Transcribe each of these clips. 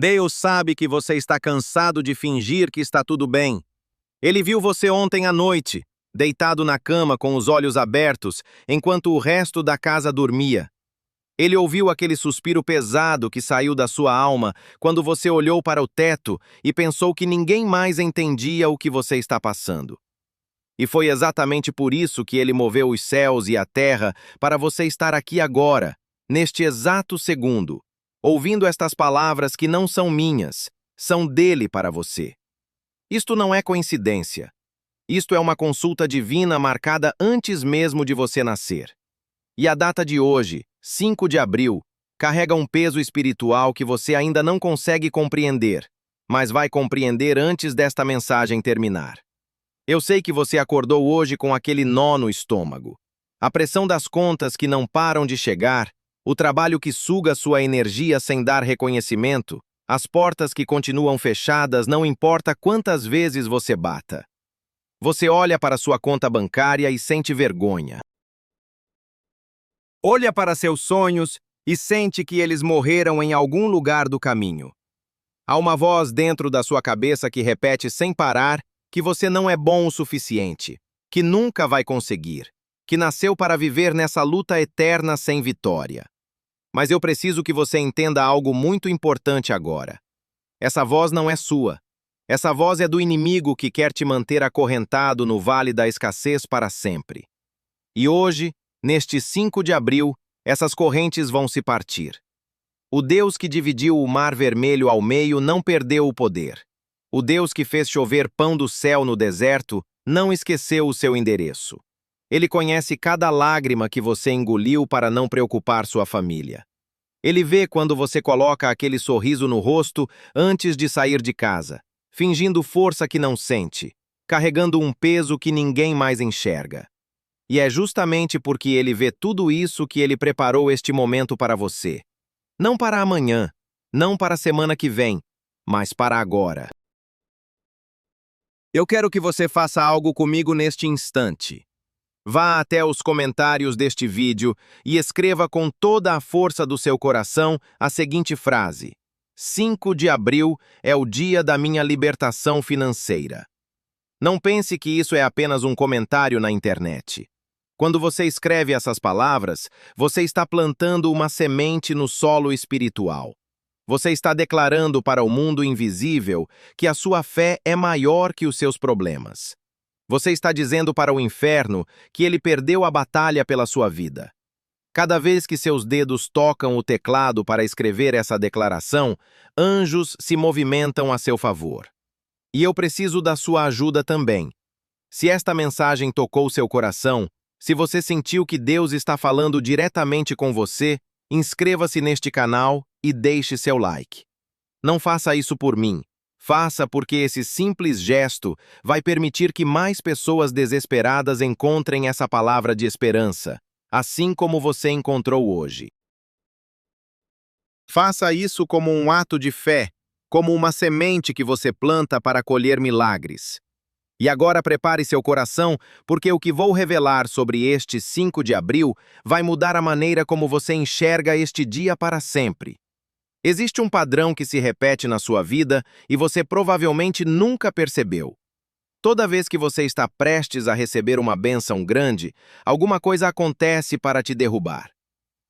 Deus sabe que você está cansado de fingir que está tudo bem. Ele viu você ontem à noite, deitado na cama com os olhos abertos, enquanto o resto da casa dormia. Ele ouviu aquele suspiro pesado que saiu da sua alma quando você olhou para o teto e pensou que ninguém mais entendia o que você está passando. E foi exatamente por isso que ele moveu os céus e a terra para você estar aqui agora, neste exato segundo, ouvindo estas palavras que não são minhas, são dele para você. Isto não é coincidência. Isto é uma consulta divina marcada antes mesmo de você nascer. E a data de hoje, 5 de abril, carrega um peso espiritual que você ainda não consegue compreender, mas vai compreender antes desta mensagem terminar. Eu sei que você acordou hoje com aquele nó no estômago. A pressão das contas que não param de chegar, o trabalho que suga sua energia sem dar reconhecimento, as portas que continuam fechadas não importa quantas vezes você bata. Você olha para sua conta bancária e sente vergonha. Olha para seus sonhos e sente que eles morreram em algum lugar do caminho. Há uma voz dentro da sua cabeça que repete sem parar que você não é bom o suficiente, que nunca vai conseguir, que nasceu para viver nessa luta eterna sem vitória. Mas eu preciso que você entenda algo muito importante agora. Essa voz não é sua. Essa voz é do inimigo que quer te manter acorrentado no vale da escassez para sempre. E hoje, neste 5 de abril, essas correntes vão se partir. O Deus que dividiu o Mar Vermelho ao meio não perdeu o poder. O Deus que fez chover pão do céu no deserto não esqueceu o seu endereço. Ele conhece cada lágrima que você engoliu para não preocupar sua família. Ele vê quando você coloca aquele sorriso no rosto antes de sair de casa, fingindo força que não sente, carregando um peso que ninguém mais enxerga. E é justamente porque ele vê tudo isso que ele preparou este momento para você. Não para amanhã, não para a semana que vem, mas para agora. Eu quero que você faça algo comigo neste instante. Vá até os comentários deste vídeo e escreva com toda a força do seu coração a seguinte frase: 5 de abril é o dia da minha libertação financeira. Não pense que isso é apenas um comentário na internet. Quando você escreve essas palavras, você está plantando uma semente no solo espiritual. Você está declarando para o mundo invisível que a sua fé é maior que os seus problemas. Você está dizendo para o inferno que ele perdeu a batalha pela sua vida. Cada vez que seus dedos tocam o teclado para escrever essa declaração, anjos se movimentam a seu favor. E eu preciso da sua ajuda também. Se esta mensagem tocou seu coração, se você sentiu que Deus está falando diretamente com você, inscreva-se neste canal e deixe seu like. Não faça isso por mim. Faça porque esse simples gesto vai permitir que mais pessoas desesperadas encontrem essa palavra de esperança, assim como você encontrou hoje. Faça isso como um ato de fé, como uma semente que você planta para colher milagres. E agora prepare seu coração, porque o que vou revelar sobre este 5 de abril vai mudar a maneira como você enxerga este dia para sempre. Existe um padrão que se repete na sua vida e você provavelmente nunca percebeu. Toda vez que você está prestes a receber uma bênção grande, alguma coisa acontece para te derrubar.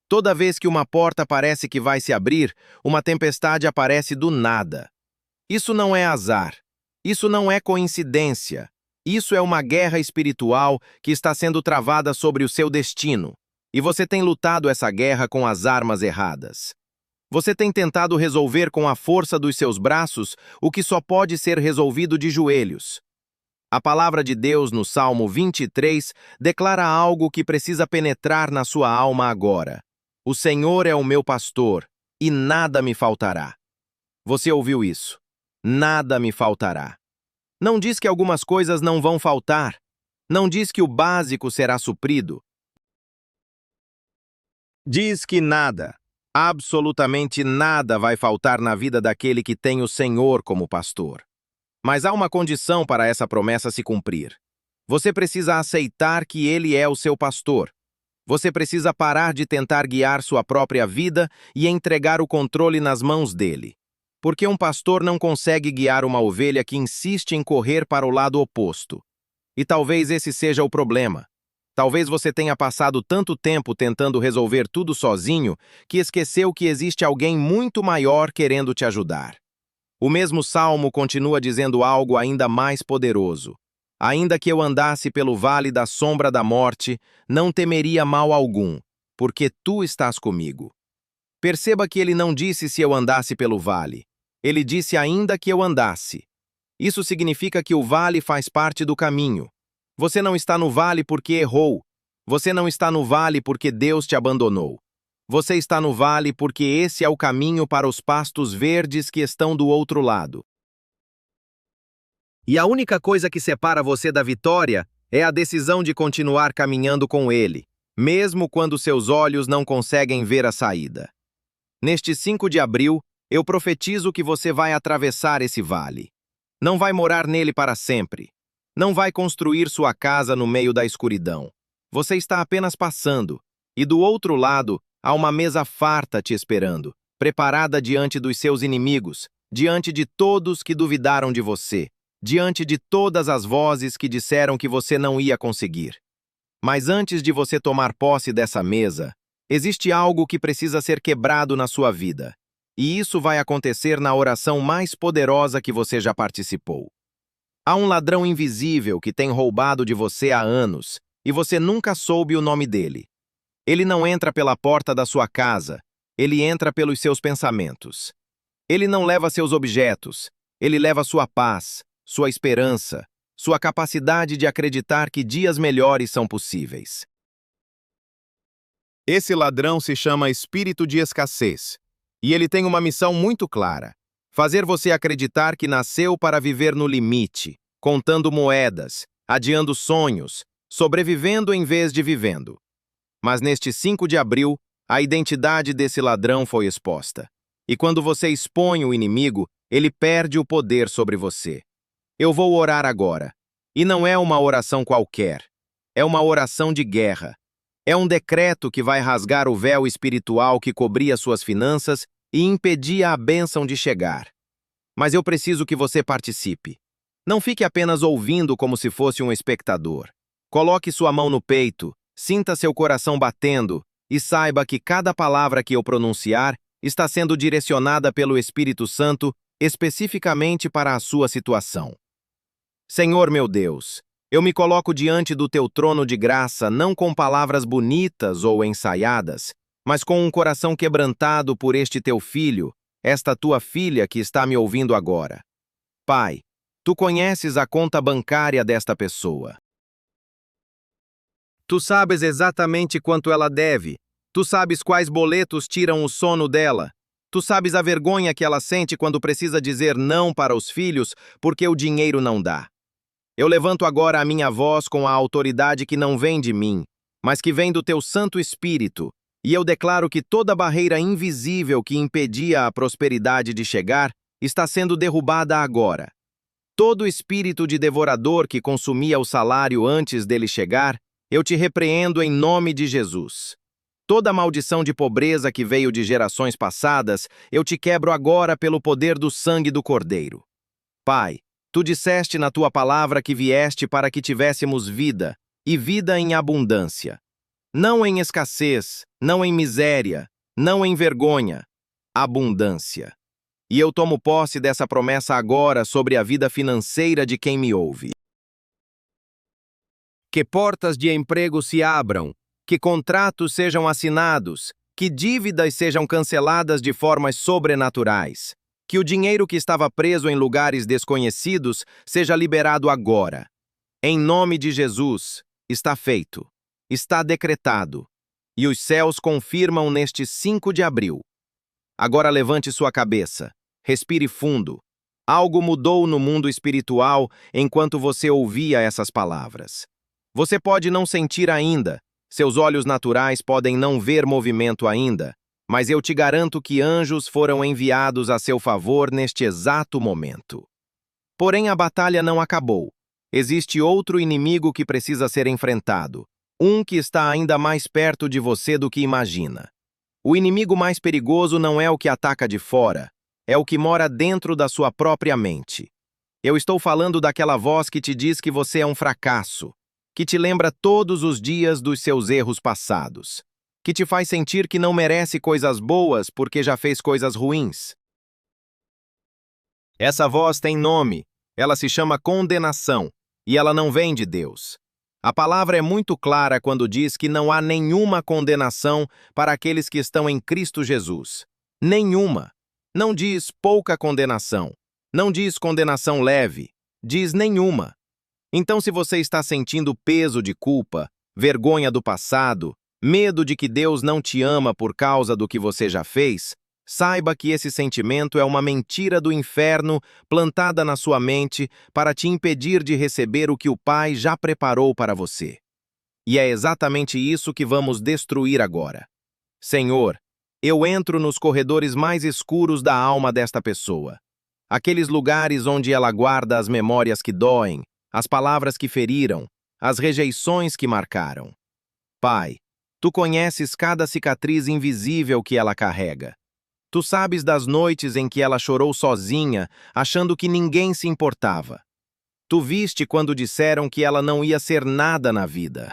Toda vez que uma porta parece que vai se abrir, uma tempestade aparece do nada. Isso não é azar. Isso não é coincidência. Isso é uma guerra espiritual que está sendo travada sobre o seu destino. E você tem lutado essa guerra com as armas erradas. Você tem tentado resolver com a força dos seus braços o que só pode ser resolvido de joelhos. A palavra de Deus no Salmo 23 declara algo que precisa penetrar na sua alma agora. O Senhor é o meu pastor, e nada me faltará. Você ouviu isso? Nada me faltará. Não diz que algumas coisas não vão faltar. Não diz que o básico será suprido. Diz que nada, absolutamente nada vai faltar na vida daquele que tem o Senhor como pastor. Mas há uma condição para essa promessa se cumprir. Você precisa aceitar que Ele é o seu pastor. Você precisa parar de tentar guiar sua própria vida e entregar o controle nas mãos dele. Porque um pastor não consegue guiar uma ovelha que insiste em correr para o lado oposto. E talvez esse seja o problema. Talvez você tenha passado tanto tempo tentando resolver tudo sozinho que esqueceu que existe alguém muito maior querendo te ajudar. O mesmo salmo continua dizendo algo ainda mais poderoso. Ainda que eu andasse pelo vale da sombra da morte, não temeria mal algum, porque tu estás comigo. Perceba que ele não disse se eu andasse pelo vale. Ele disse ainda que eu andasse. Isso significa que o vale faz parte do caminho. Você não está no vale porque errou. Você não está no vale porque Deus te abandonou. Você está no vale porque esse é o caminho para os pastos verdes que estão do outro lado. E a única coisa que separa você da vitória é a decisão de continuar caminhando com Ele, mesmo quando seus olhos não conseguem ver a saída. Neste 5 de abril, eu profetizo que você vai atravessar esse vale. Não vai morar nele para sempre. Não vai construir sua casa no meio da escuridão. Você está apenas passando, e do outro lado há uma mesa farta te esperando, preparada diante dos seus inimigos, diante de todos que duvidaram de você, diante de todas as vozes que disseram que você não ia conseguir. Mas antes de você tomar posse dessa mesa, existe algo que precisa ser quebrado na sua vida. E isso vai acontecer na oração mais poderosa que você já participou. Há um ladrão invisível que tem roubado de você há anos, e você nunca soube o nome dele. Ele não entra pela porta da sua casa, ele entra pelos seus pensamentos. Ele não leva seus objetos, ele leva sua paz, sua esperança, sua capacidade de acreditar que dias melhores são possíveis. Esse ladrão se chama espírito de escassez, e ele tem uma missão muito clara: fazer você acreditar que nasceu para viver no limite, contando moedas, adiando sonhos, sobrevivendo em vez de vivendo. Mas neste 5 de abril, a identidade desse ladrão foi exposta. E quando você expõe o inimigo, ele perde o poder sobre você. Eu vou orar agora. E não é uma oração qualquer. É uma oração de guerra. É um decreto que vai rasgar o véu espiritual que cobria suas finanças e impedia a bênção de chegar. Mas eu preciso que você participe. Não fique apenas ouvindo como se fosse um espectador. Coloque sua mão no peito, sinta seu coração batendo e saiba que cada palavra que eu pronunciar está sendo direcionada pelo Espírito Santo especificamente para a sua situação. Senhor meu Deus, eu me coloco diante do teu trono de graça não com palavras bonitas ou ensaiadas, mas com um coração quebrantado por este teu filho, esta tua filha que está me ouvindo agora. Pai, tu conheces a conta bancária desta pessoa. Tu sabes exatamente quanto ela deve. Tu sabes quais boletos tiram o sono dela. Tu sabes a vergonha que ela sente quando precisa dizer não para os filhos porque o dinheiro não dá. Eu levanto agora a minha voz com a autoridade que não vem de mim, mas que vem do teu Santo Espírito, e eu declaro que toda barreira invisível que impedia a prosperidade de chegar está sendo derrubada agora. Todo espírito de devorador que consumia o salário antes dele chegar, eu te repreendo em nome de Jesus. Toda maldição de pobreza que veio de gerações passadas, eu te quebro agora pelo poder do sangue do Cordeiro. Pai, tu disseste na tua palavra que vieste para que tivéssemos vida, e vida em abundância. Não em escassez, não em miséria, não em vergonha, abundância. E eu tomo posse dessa promessa agora sobre a vida financeira de quem me ouve. Que portas de emprego se abram, que contratos sejam assinados, que dívidas sejam canceladas de formas sobrenaturais, que o dinheiro que estava preso em lugares desconhecidos seja liberado agora. Em nome de Jesus, está feito, está decretado, e os céus confirmam neste 5 de abril. Agora levante sua cabeça, respire fundo. Algo mudou no mundo espiritual enquanto você ouvia essas palavras. Você pode não sentir ainda, seus olhos naturais podem não ver movimento ainda, mas eu te garanto que anjos foram enviados a seu favor neste exato momento. Porém, a batalha não acabou. Existe outro inimigo que precisa ser enfrentado, um que está ainda mais perto de você do que imagina. O inimigo mais perigoso não é o que ataca de fora, é o que mora dentro da sua própria mente. Eu estou falando daquela voz que te diz que você é um fracasso, que te lembra todos os dias dos seus erros passados, que te faz sentir que não merece coisas boas porque já fez coisas ruins. Essa voz tem nome, ela se chama condenação, e ela não vem de Deus. A palavra é muito clara quando diz que não há nenhuma condenação para aqueles que estão em Cristo Jesus. Nenhuma. Não diz pouca condenação. Não diz condenação leve. Diz nenhuma. Então, se você está sentindo peso de culpa, vergonha do passado, medo de que Deus não te ama por causa do que você já fez, saiba que esse sentimento é uma mentira do inferno plantada na sua mente para te impedir de receber o que o Pai já preparou para você. E é exatamente isso que vamos destruir agora. Senhor, eu entro nos corredores mais escuros da alma desta pessoa. Aqueles lugares onde ela guarda as memórias que doem, as palavras que feriram, as rejeições que marcaram. Pai, Tu conheces cada cicatriz invisível que ela carrega. Tu sabes das noites em que ela chorou sozinha, achando que ninguém se importava. Tu viste quando disseram que ela não ia ser nada na vida.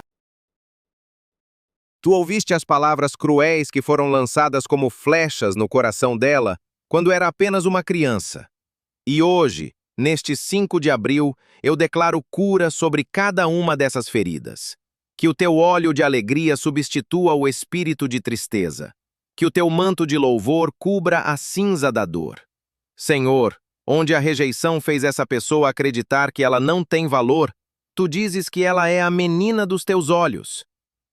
Tu ouviste as palavras cruéis que foram lançadas como flechas no coração dela quando era apenas uma criança. E hoje, neste 5 de abril, eu declaro cura sobre cada uma dessas feridas. Que o teu óleo de alegria substitua o espírito de tristeza. Que o teu manto de louvor cubra a cinza da dor. Senhor, onde a rejeição fez essa pessoa acreditar que ela não tem valor, tu dizes que ela é a menina dos teus olhos.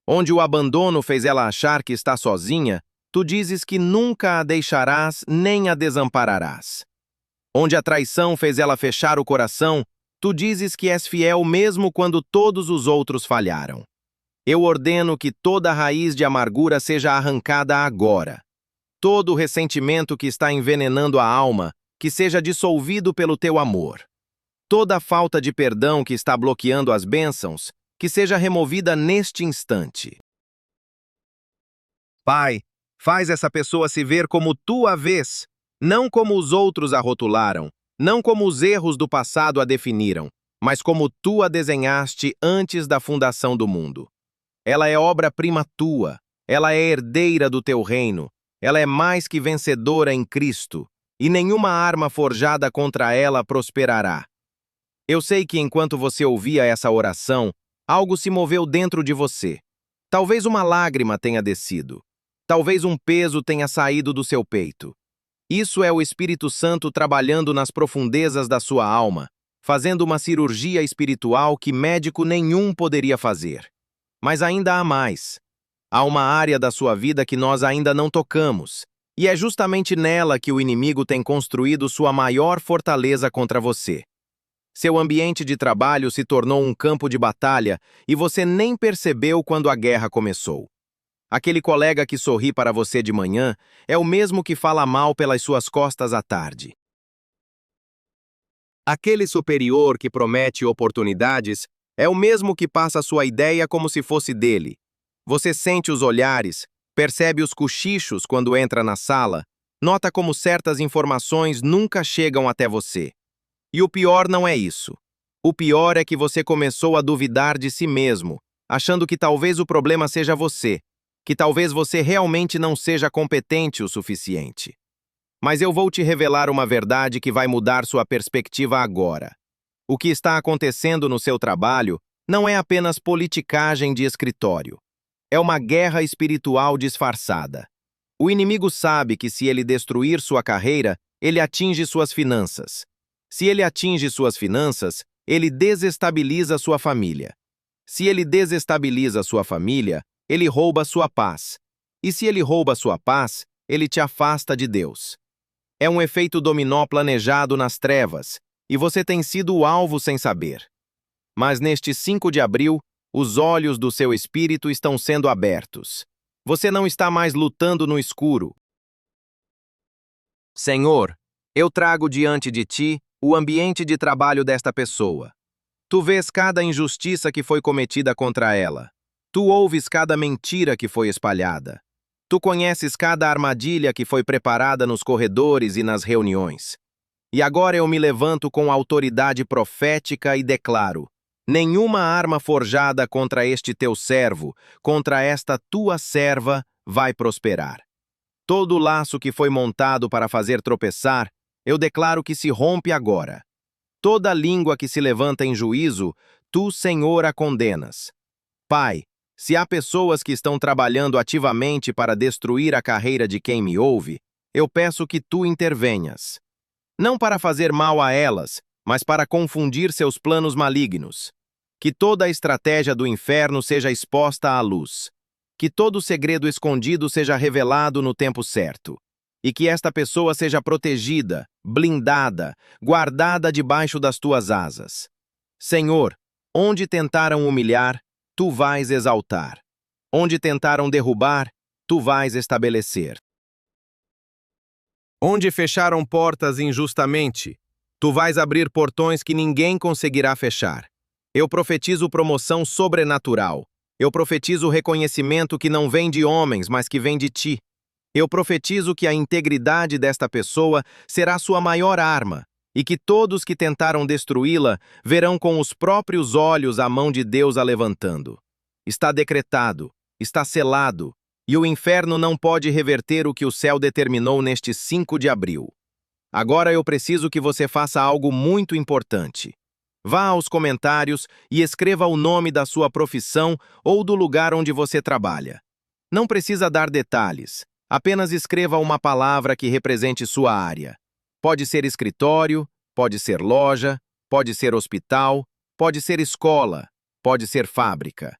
Onde o abandono fez ela achar que está sozinha, tu dizes que nunca a deixarás nem a desampararás. Onde a traição fez ela fechar o coração, tu dizes que és fiel mesmo quando todos os outros falharam. Eu ordeno que toda raiz de amargura seja arrancada agora. Todo o ressentimento que está envenenando a alma, que seja dissolvido pelo teu amor. Toda falta de perdão que está bloqueando as bênçãos, que seja removida neste instante. Pai, faz essa pessoa se ver como tu a vês, não como os outros a rotularam, não como os erros do passado a definiram, mas como tu a desenhaste antes da fundação do mundo. Ela é obra-prima tua, ela é herdeira do teu reino, ela é mais que vencedora em Cristo, e nenhuma arma forjada contra ela prosperará. Eu sei que enquanto você ouvia essa oração, algo se moveu dentro de você. Talvez uma lágrima tenha descido. Talvez um peso tenha saído do seu peito. Isso é o Espírito Santo trabalhando nas profundezas da sua alma, fazendo uma cirurgia espiritual que médico nenhum poderia fazer. Mas ainda há mais. Há uma área da sua vida que nós ainda não tocamos, e é justamente nela que o inimigo tem construído sua maior fortaleza contra você. Seu ambiente de trabalho se tornou um campo de batalha e você nem percebeu quando a guerra começou. Aquele colega que sorri para você de manhã é o mesmo que fala mal pelas suas costas à tarde. Aquele superior que promete oportunidades é o mesmo que passa sua ideia como se fosse dele. Você sente os olhares, percebe os cochichos quando entra na sala, nota como certas informações nunca chegam até você. E o pior não é isso. O pior é que você começou a duvidar de si mesmo, achando que talvez o problema seja você, que talvez você realmente não seja competente o suficiente. Mas eu vou te revelar uma verdade que vai mudar sua perspectiva agora. O que está acontecendo no seu trabalho não é apenas politicagem de escritório. É uma guerra espiritual disfarçada. O inimigo sabe que se ele destruir sua carreira, ele atinge suas finanças. Se ele atinge suas finanças, ele desestabiliza sua família. Se ele desestabiliza sua família, ele rouba sua paz. E se ele rouba sua paz, ele te afasta de Deus. É um efeito dominó planejado nas trevas, e você tem sido o alvo sem saber. Mas neste 5 de abril, os olhos do seu espírito estão sendo abertos. Você não está mais lutando no escuro. Senhor, eu trago diante de ti o ambiente de trabalho desta pessoa. Tu vês cada injustiça que foi cometida contra ela. Tu ouves cada mentira que foi espalhada. Tu conheces cada armadilha que foi preparada nos corredores e nas reuniões. E agora eu me levanto com autoridade profética e declaro: nenhuma arma forjada contra este teu servo, contra esta tua serva, vai prosperar. Todo laço que foi montado para fazer tropeçar, eu declaro que se rompe agora. Toda língua que se levanta em juízo, tu, Senhor, a condenas. Pai, se há pessoas que estão trabalhando ativamente para destruir a carreira de quem me ouve, eu peço que tu intervenhas. Não para fazer mal a elas, mas para confundir seus planos malignos. Que toda a estratégia do inferno seja exposta à luz. Que todo segredo escondido seja revelado no tempo certo. E que esta pessoa seja protegida, blindada, guardada debaixo das tuas asas. Senhor, onde tentaram humilhar, tu vais exaltar. Onde tentaram derrubar, tu vais estabelecer. Onde fecharam portas injustamente, tu vais abrir portões que ninguém conseguirá fechar. Eu profetizo promoção sobrenatural. Eu profetizo reconhecimento que não vem de homens, mas que vem de ti. Eu profetizo que a integridade desta pessoa será sua maior arma e que todos que tentaram destruí-la verão com os próprios olhos a mão de Deus a levantando. Está decretado, está selado, e o inferno não pode reverter o que o céu determinou neste 5 de abril. Agora eu preciso que você faça algo muito importante. Vá aos comentários e escreva o nome da sua profissão ou do lugar onde você trabalha. Não precisa dar detalhes, apenas escreva uma palavra que represente sua área. Pode ser escritório, pode ser loja, pode ser hospital, pode ser escola, pode ser fábrica.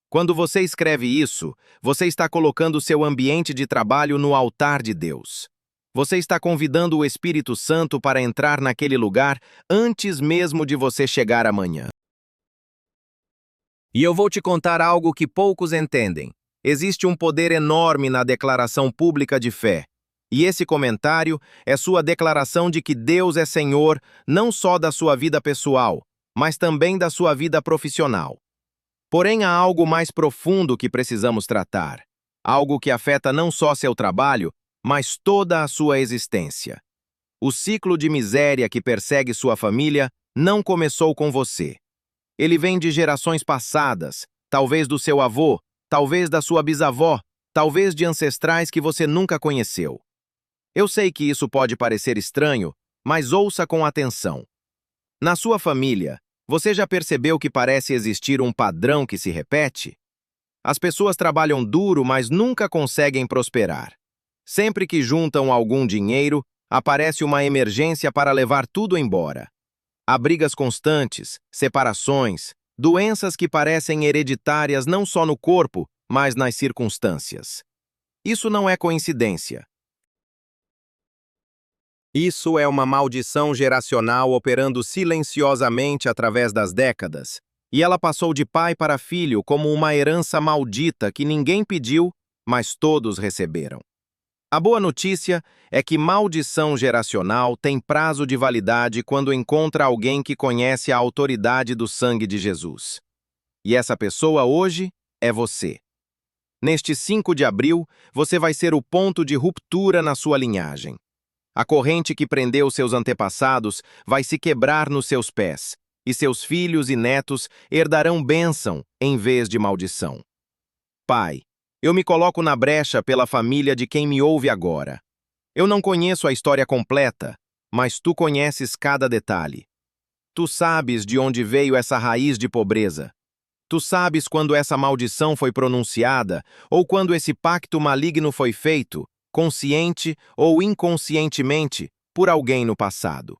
Quando você escreve isso, você está colocando seu ambiente de trabalho no altar de Deus. Você está convidando o Espírito Santo para entrar naquele lugar antes mesmo de você chegar amanhã. E eu vou te contar algo que poucos entendem. Existe um poder enorme na declaração pública de fé. E esse comentário é sua declaração de que Deus é Senhor não só da sua vida pessoal, mas também da sua vida profissional. Porém, há algo mais profundo que precisamos tratar. Algo que afeta não só seu trabalho, mas toda a sua existência. O ciclo de miséria que persegue sua família não começou com você. Ele vem de gerações passadas, talvez do seu avô, talvez da sua bisavó, talvez de ancestrais que você nunca conheceu. Eu sei que isso pode parecer estranho, mas ouça com atenção. Na sua família, você já percebeu que parece existir um padrão que se repete? As pessoas trabalham duro, mas nunca conseguem prosperar. Sempre que juntam algum dinheiro, aparece uma emergência para levar tudo embora. Há brigas constantes, separações, doenças que parecem hereditárias não só no corpo, mas nas circunstâncias. Isso não é coincidência. Isso é uma maldição geracional operando silenciosamente através das décadas, e ela passou de pai para filho como uma herança maldita que ninguém pediu, mas todos receberam. A boa notícia é que maldição geracional tem prazo de validade quando encontra alguém que conhece a autoridade do sangue de Jesus. E essa pessoa hoje é você. Neste 5 de abril, você vai ser o ponto de ruptura na sua linhagem. A corrente que prendeu seus antepassados vai se quebrar nos seus pés, e seus filhos e netos herdarão bênção em vez de maldição. Pai, eu me coloco na brecha pela família de quem me ouve agora. Eu não conheço a história completa, mas tu conheces cada detalhe. Tu sabes de onde veio essa raiz de pobreza. Tu sabes quando essa maldição foi pronunciada ou quando esse pacto maligno foi feito, consciente ou inconscientemente, por alguém no passado.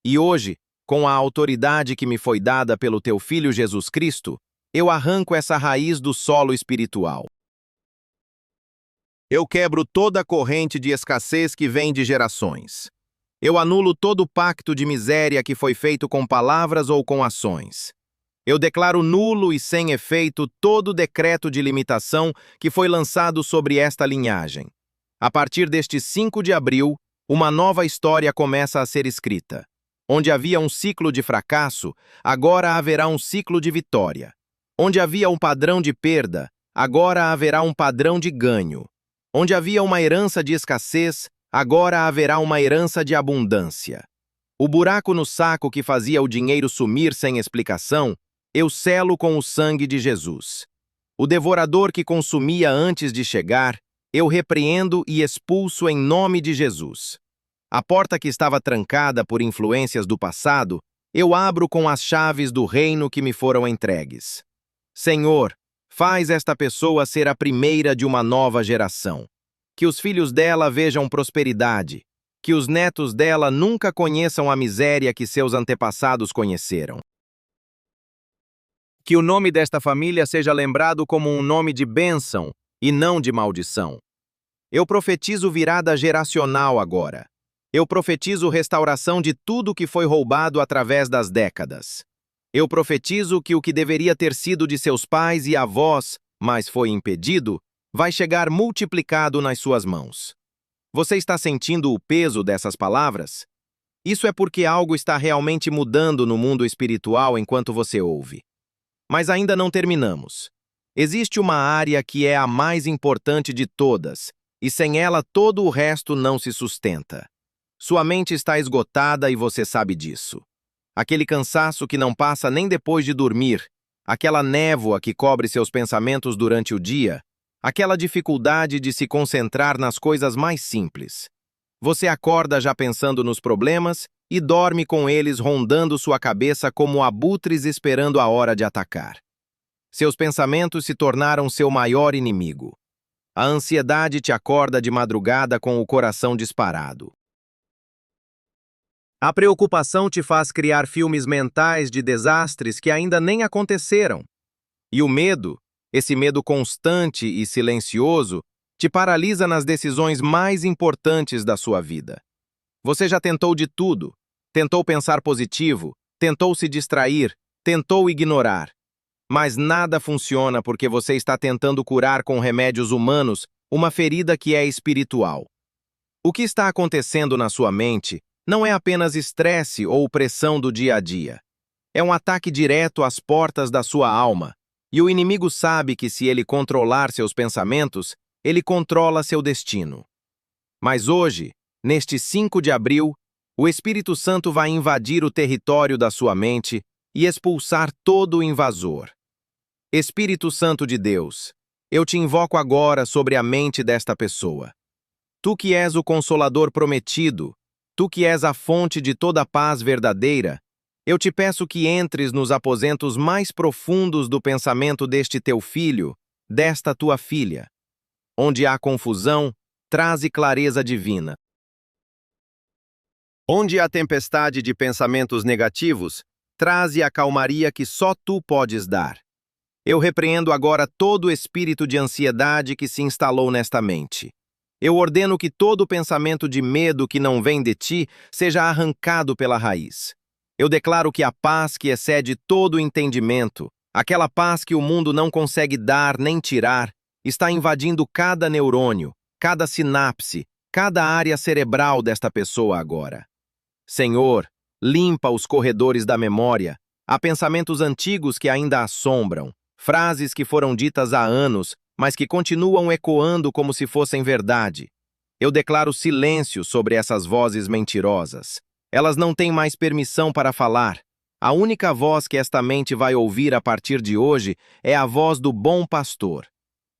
E hoje, com a autoridade que me foi dada pelo teu Filho Jesus Cristo, eu arranco essa raiz do solo espiritual. Eu quebro toda a corrente de escassez que vem de gerações. Eu anulo todo o pacto de miséria que foi feito com palavras ou com ações. Eu declaro nulo e sem efeito todo o decreto de limitação que foi lançado sobre esta linhagem. A partir deste 5 de abril, uma nova história começa a ser escrita. Onde havia um ciclo de fracasso, agora haverá um ciclo de vitória. Onde havia um padrão de perda, agora haverá um padrão de ganho. Onde havia uma herança de escassez, agora haverá uma herança de abundância. O buraco no saco que fazia o dinheiro sumir sem explicação, eu selo com o sangue de Jesus. O devorador que consumia antes de chegar, eu repreendo e expulso em nome de Jesus. A porta que estava trancada por influências do passado, eu abro com as chaves do reino que me foram entregues. Senhor, faz esta pessoa ser a primeira de uma nova geração. Que os filhos dela vejam prosperidade. Que os netos dela nunca conheçam a miséria que seus antepassados conheceram. Que o nome desta família seja lembrado como um nome de bênção e não de maldição. Eu profetizo virada geracional agora. Eu profetizo restauração de tudo que foi roubado através das décadas. Eu profetizo que o que deveria ter sido de seus pais e avós, mas foi impedido, vai chegar multiplicado nas suas mãos. Você está sentindo o peso dessas palavras? Isso é porque algo está realmente mudando no mundo espiritual enquanto você ouve. Mas ainda não terminamos. Existe uma área que é a mais importante de todas, e sem ela todo o resto não se sustenta. Sua mente está esgotada e você sabe disso. Aquele cansaço que não passa nem depois de dormir, aquela névoa que cobre seus pensamentos durante o dia, aquela dificuldade de se concentrar nas coisas mais simples. Você acorda já pensando nos problemas e dorme com eles rondando sua cabeça como abutres esperando a hora de atacar. Seus pensamentos se tornaram seu maior inimigo. A ansiedade te acorda de madrugada com o coração disparado. A preocupação te faz criar filmes mentais de desastres que ainda nem aconteceram. E o medo, esse medo constante e silencioso, te paralisa nas decisões mais importantes da sua vida. Você já tentou de tudo. Tentou pensar positivo, tentou se distrair, tentou ignorar. Mas nada funciona porque você está tentando curar com remédios humanos uma ferida que é espiritual. O que está acontecendo na sua mente não é apenas estresse ou pressão do dia a dia. É um ataque direto às portas da sua alma, e o inimigo sabe que se ele controlar seus pensamentos, ele controla seu destino. Mas hoje, neste 5 de abril, o Espírito Santo vai invadir o território da sua mente e expulsar todo o invasor. Espírito Santo de Deus, eu te invoco agora sobre a mente desta pessoa. Tu que és o Consolador prometido, tu que és a fonte de toda a paz verdadeira, eu te peço que entres nos aposentos mais profundos do pensamento deste teu filho, desta tua filha. Onde há confusão, traze clareza divina. Onde há tempestade de pensamentos negativos, traze a calmaria que só tu podes dar. Eu repreendo agora todo espírito de ansiedade que se instalou nesta mente. Eu ordeno que todo pensamento de medo que não vem de ti seja arrancado pela raiz. Eu declaro que a paz que excede todo o entendimento, aquela paz que o mundo não consegue dar nem tirar, está invadindo cada neurônio, cada sinapse, cada área cerebral desta pessoa agora. Senhor, limpa os corredores da memória. Há pensamentos antigos que ainda assombram, frases que foram ditas há anos, mas que continuam ecoando como se fossem verdade. Eu declaro silêncio sobre essas vozes mentirosas. Elas não têm mais permissão para falar. A única voz que esta mente vai ouvir a partir de hoje é a voz do bom pastor.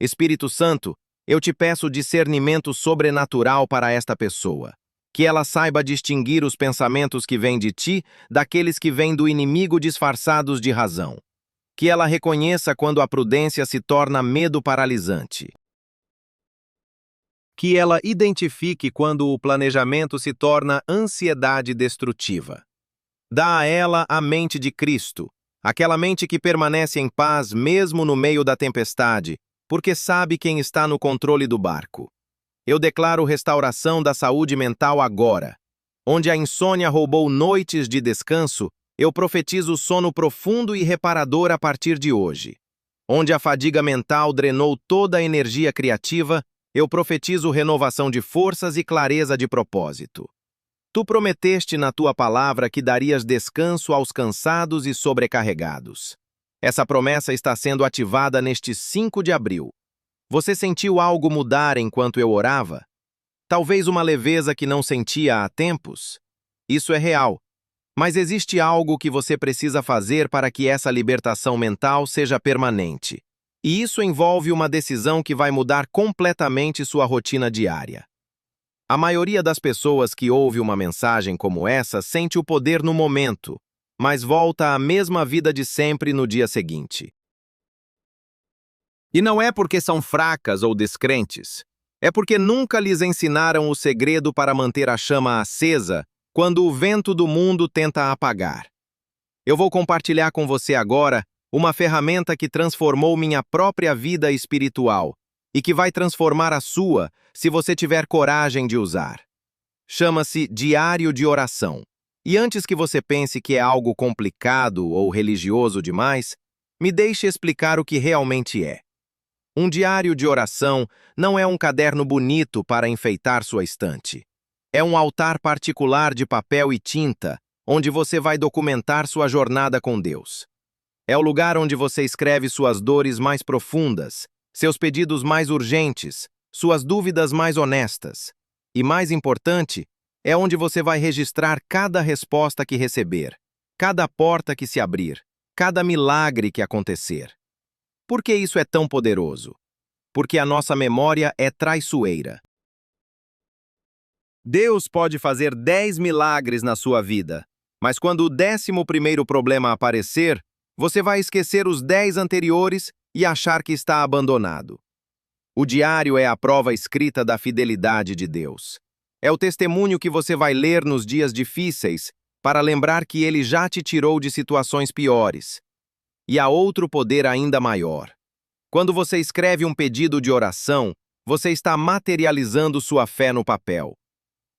Espírito Santo, eu te peço discernimento sobrenatural para esta pessoa. Que ela saiba distinguir os pensamentos que vêm de ti daqueles que vêm do inimigo disfarçados de razão. Que ela reconheça quando a prudência se torna medo paralisante. Que ela identifique quando o planejamento se torna ansiedade destrutiva. Dá a ela a mente de Cristo, aquela mente que permanece em paz mesmo no meio da tempestade, porque sabe quem está no controle do barco. Eu declaro restauração da saúde mental agora. Onde a insônia roubou noites de descanso, eu profetizo sono profundo e reparador a partir de hoje. Onde a fadiga mental drenou toda a energia criativa, eu profetizo renovação de forças e clareza de propósito. Tu prometeste na tua palavra que darias descanso aos cansados e sobrecarregados. Essa promessa está sendo ativada neste 5 de abril. Você sentiu algo mudar enquanto eu orava? Talvez uma leveza que não sentia há tempos? Isso é real. Mas existe algo que você precisa fazer para que essa libertação mental seja permanente. E isso envolve uma decisão que vai mudar completamente sua rotina diária. A maioria das pessoas que ouve uma mensagem como essa sente o poder no momento, mas volta à mesma vida de sempre no dia seguinte. E não é porque são fracas ou descrentes. É porque nunca lhes ensinaram o segredo para manter a chama acesa quando o vento do mundo tenta apagar. Eu vou compartilhar com você agora uma ferramenta que transformou minha própria vida espiritual e que vai transformar a sua se você tiver coragem de usar. Chama-se Diário de Oração. E antes que você pense que é algo complicado ou religioso demais, me deixe explicar o que realmente é. Um diário de oração não é um caderno bonito para enfeitar sua estante. É um altar particular de papel e tinta, onde você vai documentar sua jornada com Deus. É o lugar onde você escreve suas dores mais profundas, seus pedidos mais urgentes, suas dúvidas mais honestas. E mais importante, é onde você vai registrar cada resposta que receber, cada porta que se abrir, cada milagre que acontecer. Por que isso é tão poderoso? Porque a nossa memória é traiçoeira. Deus pode fazer 10 milagres na sua vida, mas quando o 11º problema aparecer, você vai esquecer os 10 anteriores e achar que está abandonado. O diário é a prova escrita da fidelidade de Deus. É o testemunho que você vai ler nos dias difíceis para lembrar que Ele já te tirou de situações piores. E há outro poder ainda maior. Quando você escreve um pedido de oração, você está materializando sua fé no papel.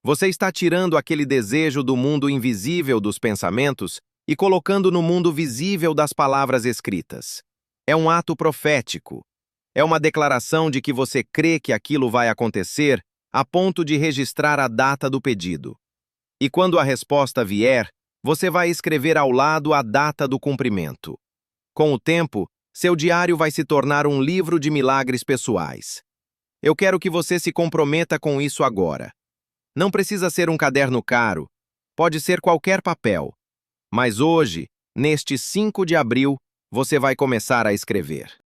Você está tirando aquele desejo do mundo invisível dos pensamentos e colocando no mundo visível das palavras escritas. É um ato profético. É uma declaração de que você crê que aquilo vai acontecer a ponto de registrar a data do pedido. E quando a resposta vier, você vai escrever ao lado a data do cumprimento. Com o tempo, seu diário vai se tornar um livro de milagres pessoais. Eu quero que você se comprometa com isso agora. Não precisa ser um caderno caro, pode ser qualquer papel. Mas hoje, neste 5 de abril, você vai começar a escrever.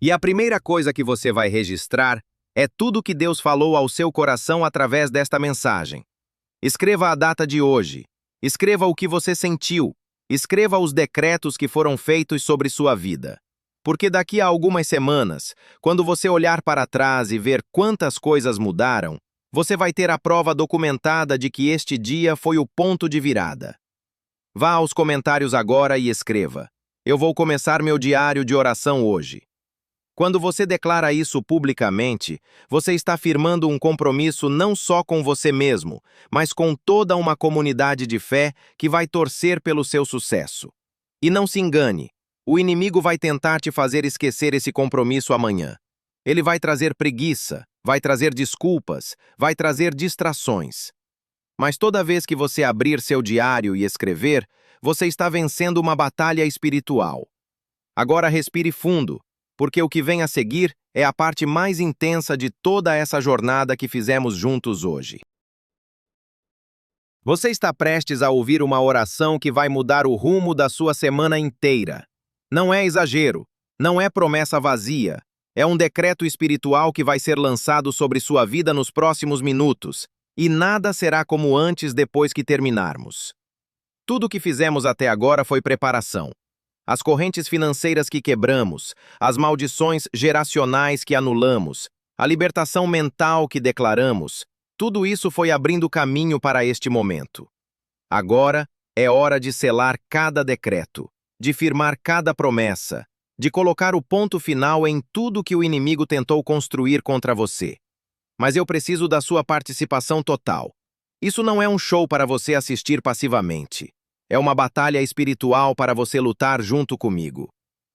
E a primeira coisa que você vai registrar é tudo que Deus falou ao seu coração através desta mensagem. Escreva a data de hoje. Escreva o que você sentiu. Escreva os decretos que foram feitos sobre sua vida. Porque daqui a algumas semanas, quando você olhar para trás e ver quantas coisas mudaram, você vai ter a prova documentada de que este dia foi o ponto de virada. Vá aos comentários agora e escreva: Eu vou começar meu diário de oração hoje. Quando você declara isso publicamente, você está firmando um compromisso não só com você mesmo, mas com toda uma comunidade de fé que vai torcer pelo seu sucesso. E não se engane, o inimigo vai tentar te fazer esquecer esse compromisso amanhã. Ele vai trazer preguiça, vai trazer desculpas, vai trazer distrações. Mas toda vez que você abrir seu diário e escrever, você está vencendo uma batalha espiritual. Agora respire fundo, porque o que vem a seguir é a parte mais intensa de toda essa jornada que fizemos juntos hoje. Você está prestes a ouvir uma oração que vai mudar o rumo da sua semana inteira. Não é exagero, não é promessa vazia, é um decreto espiritual que vai ser lançado sobre sua vida nos próximos minutos, e nada será como antes depois que terminarmos. Tudo o que fizemos até agora foi preparação. As correntes financeiras que quebramos, as maldições geracionais que anulamos, a libertação mental que declaramos, tudo isso foi abrindo caminho para este momento. Agora é hora de selar cada decreto, de firmar cada promessa, de colocar o ponto final em tudo que o inimigo tentou construir contra você. Mas eu preciso da sua participação total. Isso não é um show para você assistir passivamente. É uma batalha espiritual para você lutar junto comigo.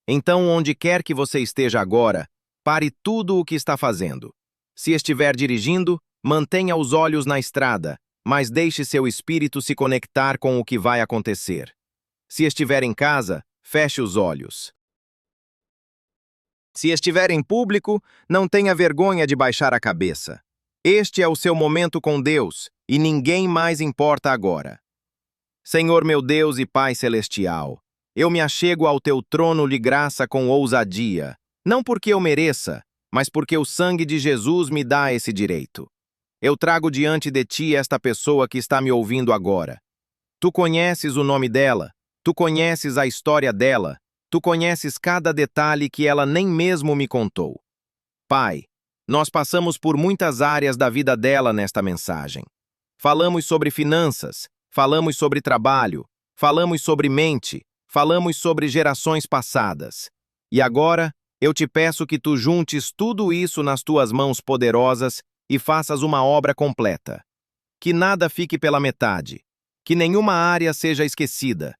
Então, onde quer que você esteja agora, pare tudo o que está fazendo. Se estiver dirigindo, mantenha os olhos na estrada, mas deixe seu espírito se conectar com o que vai acontecer. Se estiver em casa, feche os olhos. Se estiver em público, não tenha vergonha de baixar a cabeça. Este é o seu momento com Deus, e ninguém mais importa agora. Senhor meu Deus e Pai Celestial, eu me achego ao teu trono de graça com ousadia, não porque eu mereça, mas porque o sangue de Jesus me dá esse direito. Eu trago diante de ti esta pessoa que está me ouvindo agora. Tu conheces o nome dela, tu conheces a história dela, tu conheces cada detalhe que ela nem mesmo me contou. Pai, nós passamos por muitas áreas da vida dela nesta mensagem. Falamos sobre finanças, falamos sobre trabalho, falamos sobre mente, falamos sobre gerações passadas. E agora, eu te peço que tu juntes tudo isso nas tuas mãos poderosas e faças uma obra completa. Que nada fique pela metade, que nenhuma área seja esquecida,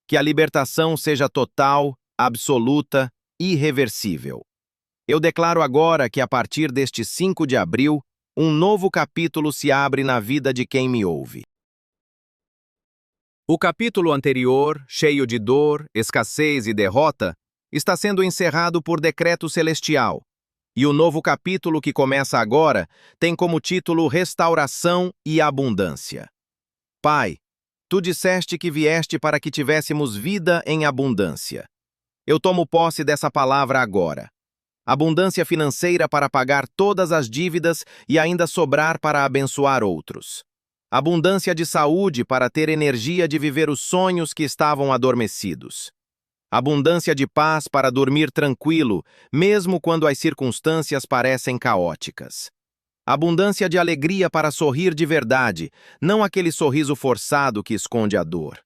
que a libertação seja total, absoluta, irreversível. Eu declaro agora que a partir deste 5 de abril, um novo capítulo se abre na vida de quem me ouve. O capítulo anterior, cheio de dor, escassez e derrota, está sendo encerrado por decreto celestial. E o novo capítulo que começa agora tem como título Restauração e Abundância. Pai, tu disseste que vieste para que tivéssemos vida em abundância. Eu tomo posse dessa palavra agora. Abundância financeira para pagar todas as dívidas e ainda sobrar para abençoar outros. Abundância de saúde para ter energia de viver os sonhos que estavam adormecidos. Abundância de paz para dormir tranquilo, mesmo quando as circunstâncias parecem caóticas. Abundância de alegria para sorrir de verdade, não aquele sorriso forçado que esconde a dor.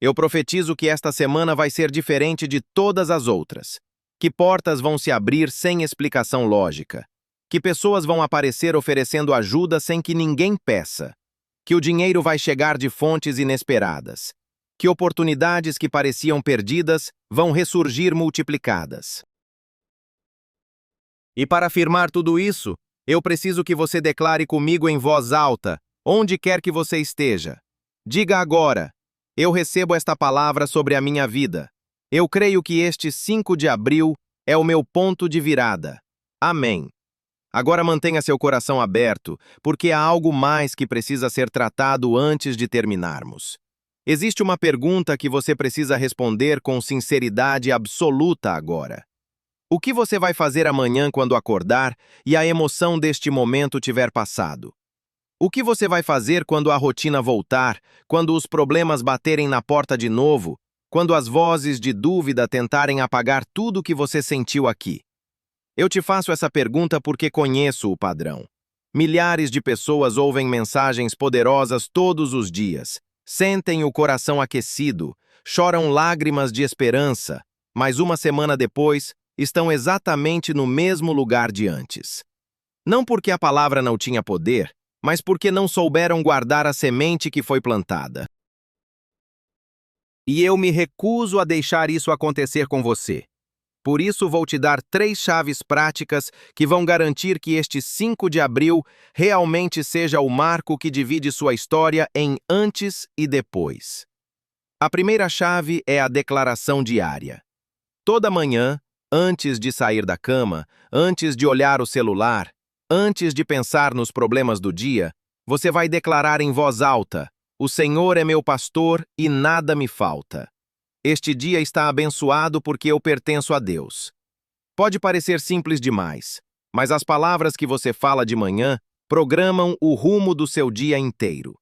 Eu profetizo que esta semana vai ser diferente de todas as outras. Que portas vão se abrir sem explicação lógica. Que pessoas vão aparecer oferecendo ajuda sem que ninguém peça. Que o dinheiro vai chegar de fontes inesperadas. Que oportunidades que pareciam perdidas vão ressurgir multiplicadas. E para afirmar tudo isso, eu preciso que você declare comigo em voz alta, onde quer que você esteja. Diga agora: eu recebo esta palavra sobre a minha vida. Eu creio que este 5 de abril é o meu ponto de virada. Amém. Agora mantenha seu coração aberto, porque há algo mais que precisa ser tratado antes de terminarmos. Existe uma pergunta que você precisa responder com sinceridade absoluta agora. O que você vai fazer amanhã quando acordar e a emoção deste momento tiver passado? O que você vai fazer quando a rotina voltar, quando os problemas baterem na porta de novo, quando as vozes de dúvida tentarem apagar tudo o que você sentiu aqui? Eu te faço essa pergunta porque conheço o padrão. Milhares de pessoas ouvem mensagens poderosas todos os dias, sentem o coração aquecido, choram lágrimas de esperança, mas uma semana depois, estão exatamente no mesmo lugar de antes. Não porque a palavra não tinha poder, mas porque não souberam guardar a semente que foi plantada. E eu me recuso a deixar isso acontecer com você. Por isso vou te dar 3 chaves práticas que vão garantir que este 5 de abril realmente seja o marco que divide sua história em antes e depois. A primeira chave é a declaração diária. Toda manhã, antes de sair da cama, antes de olhar o celular, antes de pensar nos problemas do dia, você vai declarar em voz alta: o Senhor é meu pastor e nada me falta. Este dia está abençoado porque eu pertenço a Deus. Pode parecer simples demais, mas as palavras que você fala de manhã programam o rumo do seu dia inteiro.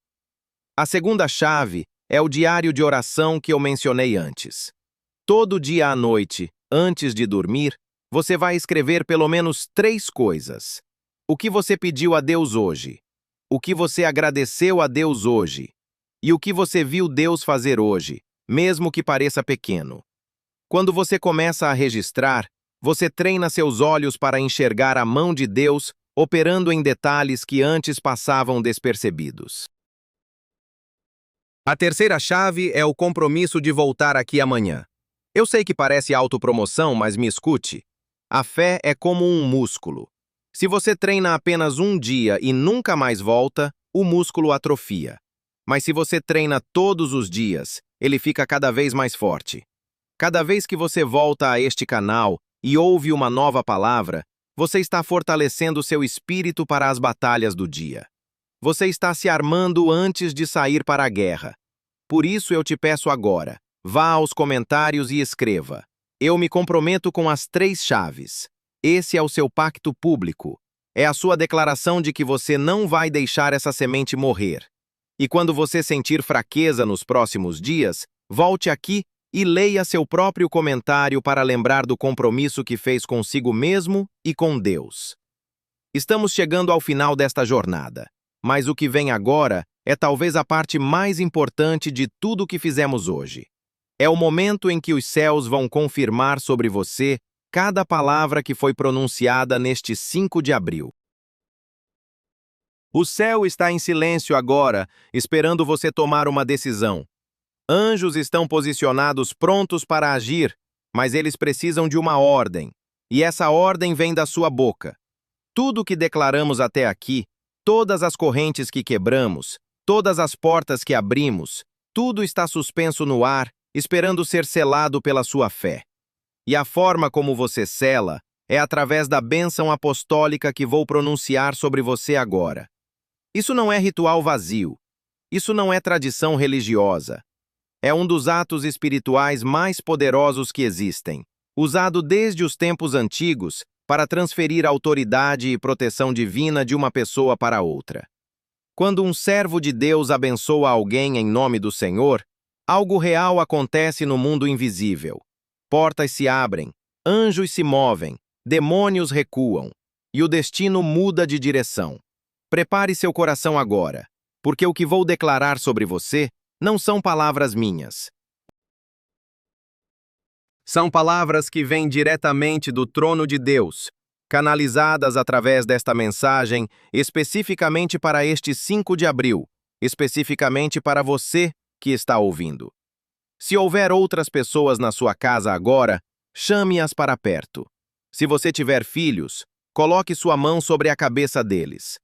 A segunda chave é o diário de oração que eu mencionei antes. Todo dia à noite, antes de dormir, você vai escrever pelo menos 3 coisas. O que você pediu a Deus hoje? O que você agradeceu a Deus hoje? E o que você viu Deus fazer hoje, mesmo que pareça pequeno? Quando você começa a registrar, você treina seus olhos para enxergar a mão de Deus operando em detalhes que antes passavam despercebidos. A terceira chave é o compromisso de voltar aqui amanhã. Eu sei que parece autopromoção, mas me escute. A fé é como um músculo. Se você treina apenas um dia e nunca mais volta, o músculo atrofia. Mas se você treina todos os dias, ele fica cada vez mais forte. Cada vez que você volta a este canal, e ouve uma nova palavra, você está fortalecendo seu espírito para as batalhas do dia. Você está se armando antes de sair para a guerra. Por isso eu te peço agora, vá aos comentários e escreva: eu me comprometo com as 3 chaves. Esse é o seu pacto público. É a sua declaração de que você não vai deixar essa semente morrer. E quando você sentir fraqueza nos próximos dias, volte aqui e leia seu próprio comentário para lembrar do compromisso que fez consigo mesmo e com Deus. Estamos chegando ao final desta jornada, mas o que vem agora é talvez a parte mais importante de tudo o que fizemos hoje. É o momento em que os céus vão confirmar sobre você cada palavra que foi pronunciada neste 5 de abril. O céu está em silêncio agora, esperando você tomar uma decisão. Anjos estão posicionados prontos para agir, mas eles precisam de uma ordem, e essa ordem vem da sua boca. Tudo o que declaramos até aqui, todas as correntes que quebramos, todas as portas que abrimos, tudo está suspenso no ar, esperando ser selado pela sua fé. E a forma como você sela é através da bênção apostólica que vou pronunciar sobre você agora. Isso não é ritual vazio. Isso não é tradição religiosa. É um dos atos espirituais mais poderosos que existem, usado desde os tempos antigos para transferir autoridade e proteção divina de uma pessoa para outra. Quando um servo de Deus abençoa alguém em nome do Senhor, algo real acontece no mundo invisível. Portas se abrem, anjos se movem, demônios recuam, e o destino muda de direção. Prepare seu coração agora, porque o que vou declarar sobre você não são palavras minhas. São palavras que vêm diretamente do trono de Deus, canalizadas através desta mensagem especificamente para este 5 de abril, especificamente para você que está ouvindo. Se houver outras pessoas na sua casa agora, chame-as para perto. Se você tiver filhos, coloque sua mão sobre a cabeça deles.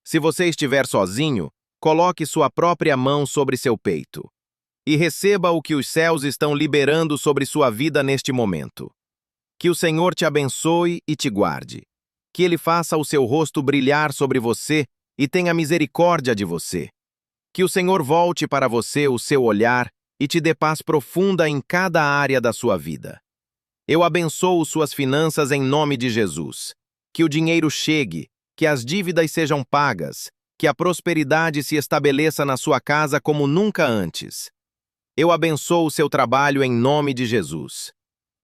Se você estiver sozinho, coloque sua própria mão sobre seu peito. E receba o que os céus estão liberando sobre sua vida neste momento. Que o Senhor te abençoe e te guarde. Que Ele faça o seu rosto brilhar sobre você e tenha misericórdia de você. Que o Senhor volte para você o seu olhar e te dê paz profunda em cada área da sua vida. Eu abençoo suas finanças em nome de Jesus. Que o dinheiro chegue, que as dívidas sejam pagas, que a prosperidade se estabeleça na sua casa como nunca antes. Eu abençoo o seu trabalho em nome de Jesus.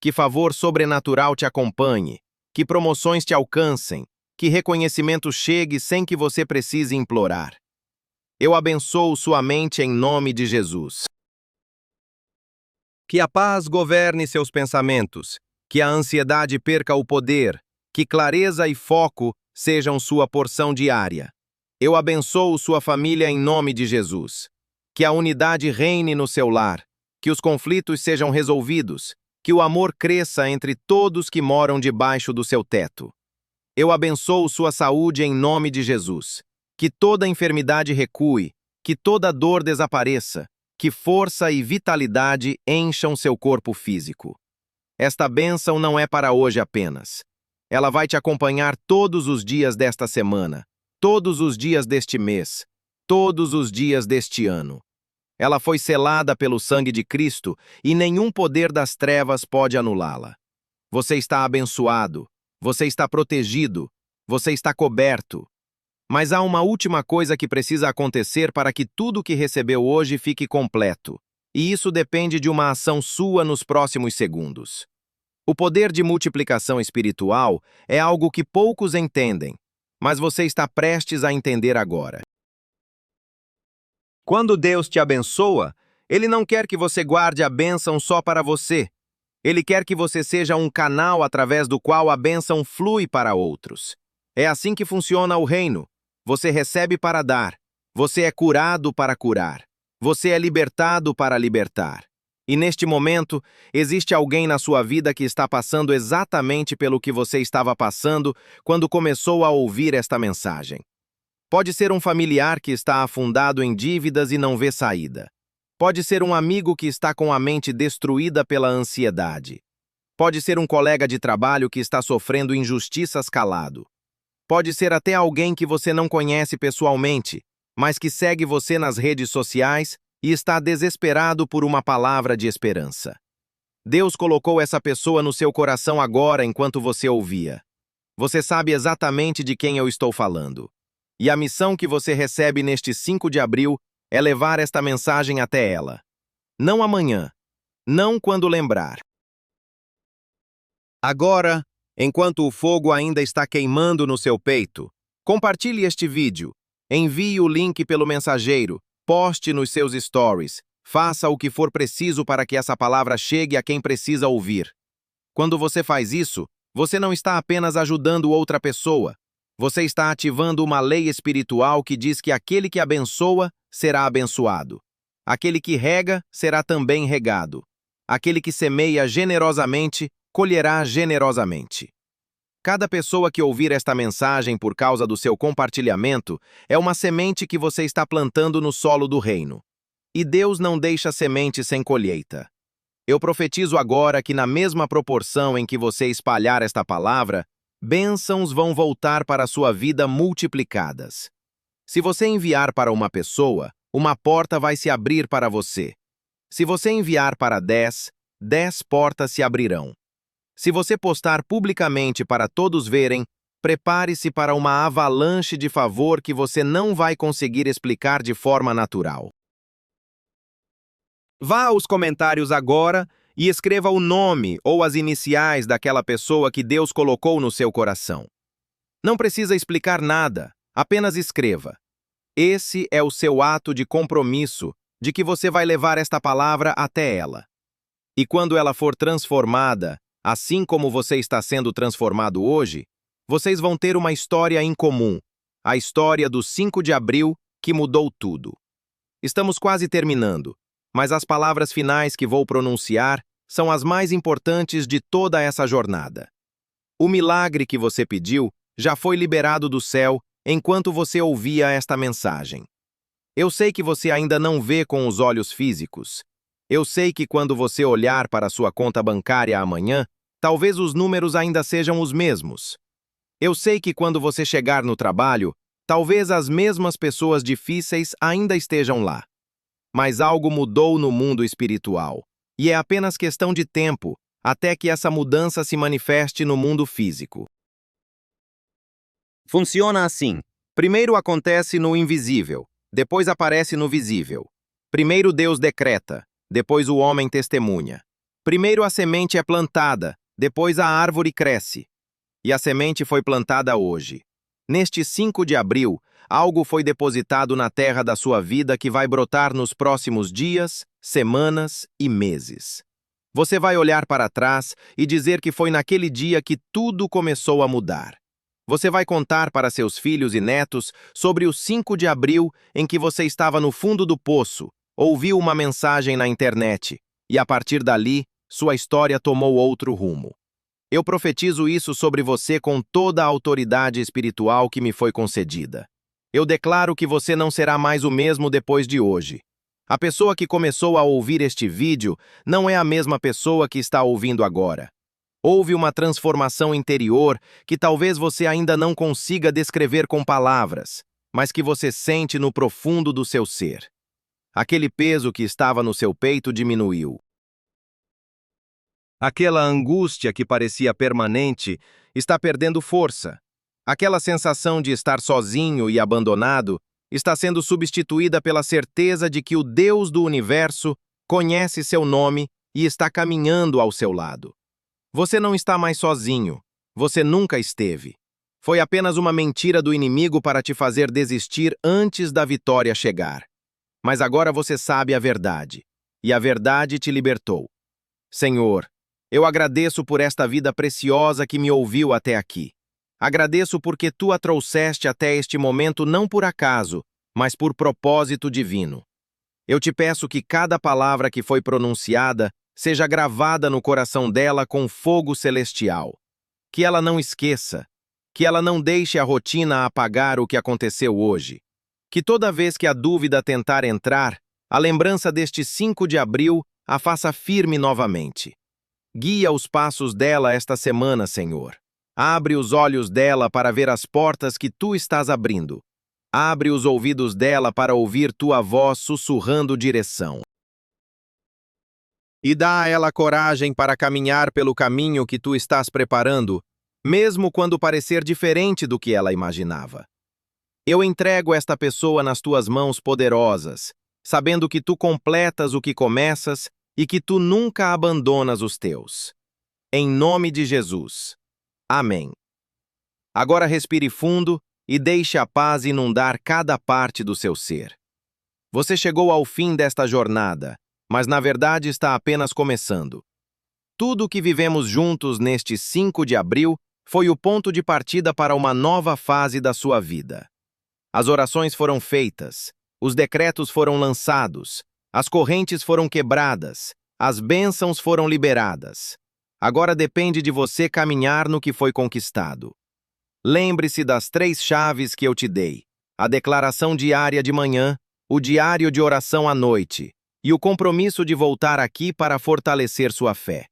Que favor sobrenatural te acompanhe, que promoções te alcancem, que reconhecimento chegue sem que você precise implorar. Eu abençoo sua mente em nome de Jesus. Que a paz governe seus pensamentos, que a ansiedade perca o poder, que clareza e foco sejam sua porção diária. Eu abençoo sua família em nome de Jesus. Que a unidade reine no seu lar, que os conflitos sejam resolvidos, que o amor cresça entre todos que moram debaixo do seu teto. Eu abençoo sua saúde em nome de Jesus. Que toda enfermidade recue, que toda dor desapareça, que força e vitalidade encham seu corpo físico. Esta bênção não é para hoje apenas. Ela vai te acompanhar todos os dias desta semana, todos os dias deste mês, todos os dias deste ano. Ela foi selada pelo sangue de Cristo e nenhum poder das trevas pode anulá-la. Você está abençoado, você está protegido, você está coberto. Mas há uma última coisa que precisa acontecer para que tudo que recebeu hoje fique completo, e isso depende de uma ação sua nos próximos segundos. O poder de multiplicação espiritual é algo que poucos entendem, mas você está prestes a entender agora. Quando Deus te abençoa, Ele não quer que você guarde a bênção só para você. Ele quer que você seja um canal através do qual a bênção flui para outros. É assim que funciona o reino. Você recebe para dar. Você é curado para curar. Você é libertado para libertar. E neste momento, existe alguém na sua vida que está passando exatamente pelo que você estava passando quando começou a ouvir esta mensagem. Pode ser um familiar que está afundado em dívidas e não vê saída. Pode ser um amigo que está com a mente destruída pela ansiedade. Pode ser um colega de trabalho que está sofrendo injustiças calado. Pode ser até alguém que você não conhece pessoalmente, mas que segue você nas redes sociais e está desesperado por uma palavra de esperança. Deus colocou essa pessoa no seu coração agora enquanto você ouvia. Você sabe exatamente de quem eu estou falando. E a missão que você recebe neste 5 de abril é levar esta mensagem até ela. Não amanhã, não quando lembrar. Agora, enquanto o fogo ainda está queimando no seu peito, compartilhe este vídeo, envie o link pelo mensageiro, poste nos seus stories, faça o que for preciso para que essa palavra chegue a quem precisa ouvir. Quando você faz isso, você não está apenas ajudando outra pessoa, você está ativando uma lei espiritual que diz que aquele que abençoa será abençoado. Aquele que rega será também regado. Aquele que semeia generosamente colherá generosamente. Cada pessoa que ouvir esta mensagem por causa do seu compartilhamento é uma semente que você está plantando no solo do reino. E Deus não deixa semente sem colheita. Eu profetizo agora que na mesma proporção em que você espalhar esta palavra, bênçãos vão voltar para a sua vida multiplicadas. Se você enviar para uma pessoa, uma porta vai se abrir para você. Se você enviar para 10, 10 portas se abrirão. Se você postar publicamente para todos verem, prepare-se para uma avalanche de favor que você não vai conseguir explicar de forma natural. Vá aos comentários agora e escreva o nome ou as iniciais daquela pessoa que Deus colocou no seu coração. Não precisa explicar nada, apenas escreva. Esse é o seu ato de compromisso de que você vai levar esta palavra até ela. E quando ela for transformada, assim como você está sendo transformado hoje, vocês vão ter uma história em comum, a história do 5 de abril que mudou tudo. Estamos quase terminando, mas as palavras finais que vou pronunciar são as mais importantes de toda essa jornada. O milagre que você pediu já foi liberado do céu enquanto você ouvia esta mensagem. Eu sei que você ainda não vê com os olhos físicos. Eu sei que quando você olhar para sua conta bancária amanhã, talvez os números ainda sejam os mesmos. Eu sei que quando você chegar no trabalho, talvez as mesmas pessoas difíceis ainda estejam lá. Mas algo mudou no mundo espiritual, e é apenas questão de tempo até que essa mudança se manifeste no mundo físico. Funciona assim. Primeiro acontece no invisível, depois aparece no visível. Primeiro Deus decreta, depois o homem testemunha. Primeiro a semente é plantada, depois a árvore cresce. E a semente foi plantada hoje. Neste 5 de abril, algo foi depositado na terra da sua vida que vai brotar nos próximos dias, semanas e meses. Você vai olhar para trás e dizer que foi naquele dia que tudo começou a mudar. Você vai contar para seus filhos e netos sobre o 5 de abril em que você estava no fundo do poço, ouviu uma mensagem na internet, e a partir dali, sua história tomou outro rumo. Eu profetizo isso sobre você com toda a autoridade espiritual que me foi concedida. Eu declaro que você não será mais o mesmo depois de hoje. A pessoa que começou a ouvir este vídeo não é a mesma pessoa que está ouvindo agora. Houve uma transformação interior que talvez você ainda não consiga descrever com palavras, mas que você sente no profundo do seu ser. Aquele peso que estava no seu peito diminuiu. Aquela angústia que parecia permanente está perdendo força. Aquela sensação de estar sozinho e abandonado está sendo substituída pela certeza de que o Deus do universo conhece seu nome e está caminhando ao seu lado. Você não está mais sozinho. Você nunca esteve. Foi apenas uma mentira do inimigo para te fazer desistir antes da vitória chegar. Mas agora você sabe a verdade, e a verdade te libertou. Senhor, eu agradeço por esta vida preciosa que me ouviu até aqui. Agradeço porque tu a trouxeste até este momento não por acaso, mas por propósito divino. Eu te peço que cada palavra que foi pronunciada seja gravada no coração dela com fogo celestial. Que ela não esqueça, que ela não deixe a rotina apagar o que aconteceu hoje. Que toda vez que a dúvida tentar entrar, a lembrança deste 5 de abril a faça firme novamente. Guia os passos dela esta semana, Senhor. Abre os olhos dela para ver as portas que tu estás abrindo. Abre os ouvidos dela para ouvir tua voz sussurrando direção. E dá a ela coragem para caminhar pelo caminho que tu estás preparando, mesmo quando parecer diferente do que ela imaginava. Eu entrego esta pessoa nas tuas mãos poderosas, sabendo que tu completas o que começas e que tu nunca abandonas os teus. Em nome de Jesus. Amém. Agora respire fundo e deixe a paz inundar cada parte do seu ser. Você chegou ao fim desta jornada, mas na verdade está apenas começando. Tudo o que vivemos juntos neste 5 de abril foi o ponto de partida para uma nova fase da sua vida. As orações foram feitas, os decretos foram lançados, as correntes foram quebradas, as bênçãos foram liberadas. Agora depende de você caminhar no que foi conquistado. Lembre-se das 3 chaves que eu te dei: a declaração diária de manhã, o diário de oração à noite e o compromisso de voltar aqui para fortalecer sua fé.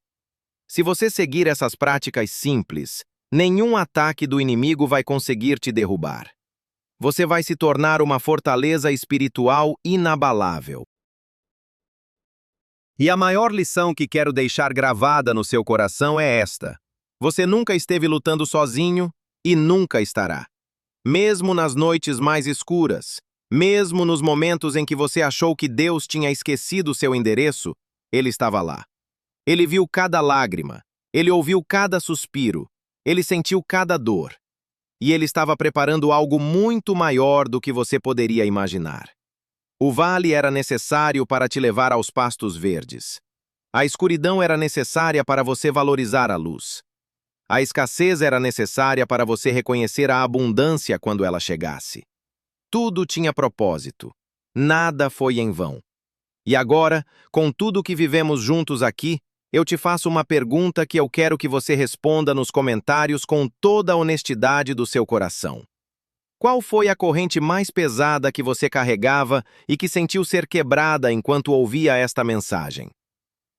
Se você seguir essas práticas simples, nenhum ataque do inimigo vai conseguir te derrubar. Você vai se tornar uma fortaleza espiritual inabalável. E a maior lição que quero deixar gravada no seu coração é esta: você nunca esteve lutando sozinho e nunca estará. Mesmo nas noites mais escuras, mesmo nos momentos em que você achou que Deus tinha esquecido seu endereço, Ele estava lá. Ele viu cada lágrima, Ele ouviu cada suspiro, Ele sentiu cada dor. E Ele estava preparando algo muito maior do que você poderia imaginar. O vale era necessário para te levar aos pastos verdes. A escuridão era necessária para você valorizar a luz. A escassez era necessária para você reconhecer a abundância quando ela chegasse. Tudo tinha propósito. Nada foi em vão. E agora, com tudo que vivemos juntos aqui, eu te faço uma pergunta que eu quero que você responda nos comentários com toda a honestidade do seu coração. Qual foi a corrente mais pesada que você carregava e que sentiu ser quebrada enquanto ouvia esta mensagem?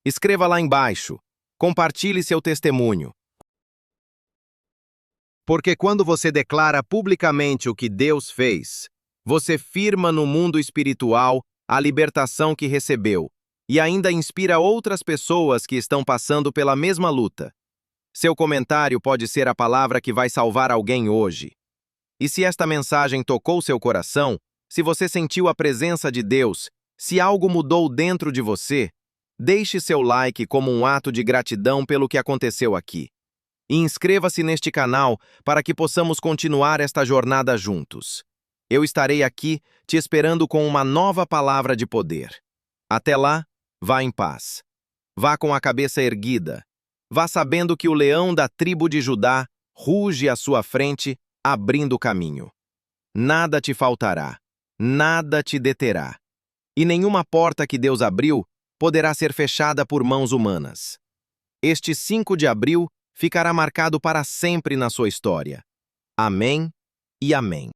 Escreva lá embaixo. Compartilhe seu testemunho. Porque quando você declara publicamente o que Deus fez, você firma no mundo espiritual a libertação que recebeu e ainda inspira outras pessoas que estão passando pela mesma luta. Seu comentário pode ser a palavra que vai salvar alguém hoje. E se esta mensagem tocou seu coração, se você sentiu a presença de Deus, se algo mudou dentro de você, deixe seu like como um ato de gratidão pelo que aconteceu aqui. E inscreva-se neste canal para que possamos continuar esta jornada juntos. Eu estarei aqui te esperando com uma nova palavra de poder. Até lá, vá em paz. Vá com a cabeça erguida. Vá sabendo que o leão da tribo de Judá ruge à sua frente, abrindo caminho. Nada te faltará, nada te deterá. E nenhuma porta que Deus abriu poderá ser fechada por mãos humanas. Este 5 de abril ficará marcado para sempre na sua história. Amém e amém.